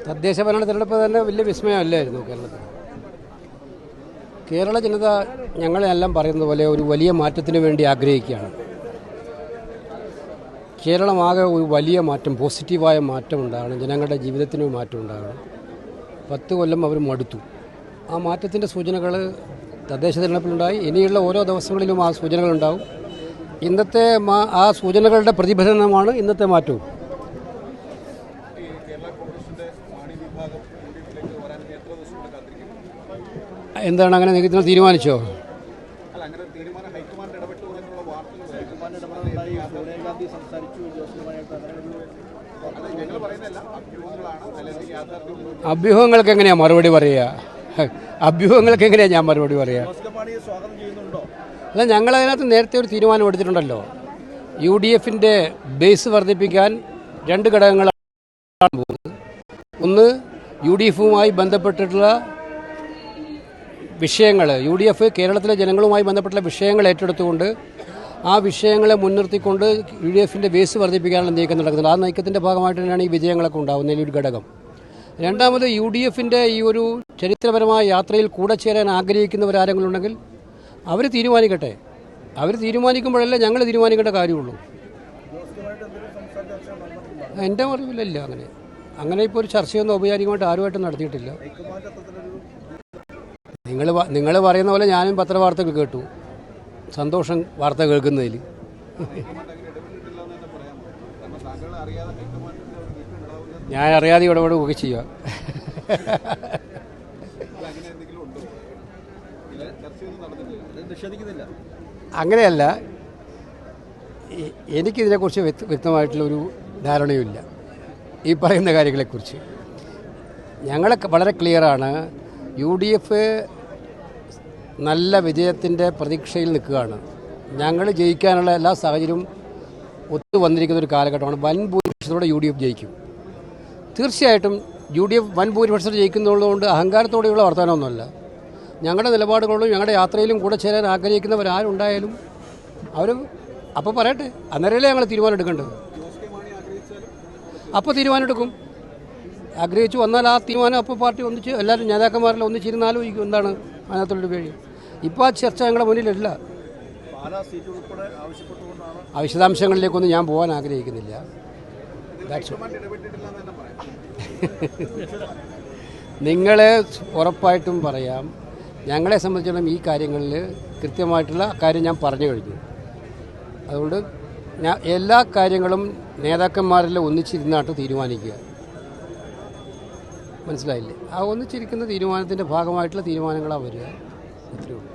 തദ്ദേശ ഭരണ തിരഞ്ഞെടുപ്പ് തന്നെ വലിയ വിസ്മയമല്ലായിരുന്നു കേരളത്തിൽ. കേരള ജനത ഞങ്ങളെല്ലാം പറയുന്നത് പോലെ ഒരു വലിയ മാറ്റത്തിന് വേണ്ടി ആഗ്രഹിക്കുകയാണ്. കേരളമാകെ ഒരു വലിയ മാറ്റം, പോസിറ്റീവായ മാറ്റം ഉണ്ടാകണം, ജനങ്ങളുടെ ജീവിതത്തിന് മാറ്റം ഉണ്ടാകണം. 10 കൊല്ലം അവർ മടുത്തു. ആ മാറ്റത്തിൻ്റെ സൂചനകൾ തദ്ദേശ തിരഞ്ഞെടുപ്പിലുണ്ടായി. ഇനിയുള്ള ഓരോ ദിവസങ്ങളിലും ആ സൂചനകളുണ്ടാവും. ഇന്നത്തെ ആ സൂചനകളുടെ പ്രതിഫലനമാണ് ഇന്നത്തെ മാറ്റവും. എന്താണ് അങ്ങനെ നിങ്ങൾ തീരുമാനിച്ചോ? അഭ്യൂഹങ്ങൾക്ക് എങ്ങനെയാ മറുപടി പറയുക? അഭ്യൂഹങ്ങൾക്ക് എങ്ങനെയാ ഞാൻ മറുപടി പറയുക? അല്ല, ഞങ്ങളതിനകത്ത് നേരത്തെ ഒരു തീരുമാനം എടുത്തിട്ടുണ്ടല്ലോ. UDFിൻ്റെ ബേസ് വർദ്ധിപ്പിക്കാൻ 2 ഘടകങ്ങളാണ് പോകുന്നത്. ഒന്ന്, UDFുമായി ബന്ധപ്പെട്ടിട്ടുള്ള വിഷയങ്ങൾ, UDF കേരളത്തിലെ ജനങ്ങളുമായി ബന്ധപ്പെട്ടുള്ള വിഷയങ്ങൾ ഏറ്റെടുത്തുകൊണ്ട് ആ വിഷയങ്ങളെ മുൻനിർത്തിക്കൊണ്ട് UDFിൻ്റെ ബേസ് വർദ്ധിപ്പിക്കാനുള്ള നീക്കം നടക്കുന്നത്. ആ നീക്കത്തിൻ്റെ ഭാഗമായിട്ട് തന്നെയാണ് ഈ വിജയങ്ങളൊക്കെ ഉണ്ടാകുന്നതിൽ ഒരു ഘടകം. രണ്ടാമത്, UDFിൻ്റെ ഈ ഒരു ചരിത്രപരമായ യാത്രയിൽ കൂടെ ചേരാൻ ആഗ്രഹിക്കുന്നവരാരെങ്കിലും ഉണ്ടെങ്കിൽ അവർ തീരുമാനിക്കട്ടെ. അവർ തീരുമാനിക്കുമ്പോഴല്ലേ ഞങ്ങൾ തീരുമാനിക്കേണ്ട കാര്യമുള്ളൂ. എൻ്റെ അറിവിലല്ല അങ്ങനെ ഇപ്പോൾ ഒരു ചർച്ചയൊന്നും ഔപചാരികമായിട്ട് ആരുമായിട്ടും നടത്തിയിട്ടില്ല. നിങ്ങൾ പറയുന്ന പോലെ ഞാനും പത്രവാർത്തകൾ കേട്ടു. സന്തോഷം വാർത്ത കേൾക്കുന്നതിൽ. ഞാൻ അറിയാതെ ഇടപെടുകയൊക്കെ ചെയ്യുക. അങ്ങനെയല്ല, എനിക്കിതിനെക്കുറിച്ച് വ്യക്തമായിട്ടുള്ളൊരു ധാരണയുമില്ല ഈ പറയുന്ന കാര്യങ്ങളെക്കുറിച്ച്. ഞങ്ങളൊക്കെ വളരെ ക്ലിയറാണ്. UDF നല്ല വിജയത്തിൻ്റെ പ്രതീക്ഷയിൽ നിൽക്കുകയാണ്. ഞങ്ങൾ ജയിക്കാനുള്ള എല്ലാ സാഹചര്യവും ഒത്തു വന്നിരിക്കുന്ന ഒരു കാലഘട്ടമാണ്. വൻ ഭൂരിപക്ഷത്തോടെ UDF ജയിക്കും. തീർച്ചയായിട്ടും UDF വൻ ഭൂരിപക്ഷത്തോടെ ജയിക്കുന്നതുകൊണ്ട് അഹങ്കാരത്തോടെയുള്ള വർത്തമാനമൊന്നുമല്ല. ഞങ്ങളുടെ നിലപാടുകളിലും ഞങ്ങളുടെ യാത്രയിലും കൂടെ ചേരാൻ ആഗ്രഹിക്കുന്നവരാരുണ്ടായാലും അവർ അപ്പോൾ പറയട്ടെ, അന്നേരമല്ലേ ഞങ്ങൾ തീരുമാനം എടുക്കേണ്ടത്. അപ്പോൾ തീരുമാനം എടുക്കും. ആഗ്രഹിച്ചു വന്നാൽ ആ തീരുമാനം അപ്പോൾ പാർട്ടി ഒന്നിച്ച് എല്ലാവരും നേതാക്കന്മാരെല്ലാം ഒന്നിച്ചിരുന്നാലും എന്താണ് അതിനകത്തുള്ളൊരു വഴി. ഇപ്പോൾ ആ ചർച്ച ഞങ്ങളുടെ മുന്നിലല്ല. ആ വിശദാംശങ്ങളിലേക്കൊന്നും ഞാൻ പോകാൻ ആഗ്രഹിക്കുന്നില്ല. നിങ്ങളെ ഉറപ്പായിട്ടും പറയാം, ഞങ്ങളെ സംബന്ധിച്ചിടത്തോളം ഈ കാര്യങ്ങളിൽ കൃത്യമായിട്ടുള്ള കാര്യം ഞാൻ പറഞ്ഞു കഴിഞ്ഞു. അതുകൊണ്ട് എല്ലാ കാര്യങ്ങളും നേതാക്കന്മാരെല്ലാം ഒന്നിച്ചിരുന്നാട്ട് തീരുമാനിക്കുക. മനസ്സിലായില്ലേ? ആ ഒന്നിച്ചിരിക്കുന്ന തീരുമാനത്തിൻ്റെ ഭാഗമായിട്ടുള്ള തീരുമാനങ്ങളാണ് വരിക. അത്രയേ ഉള്ളൂ.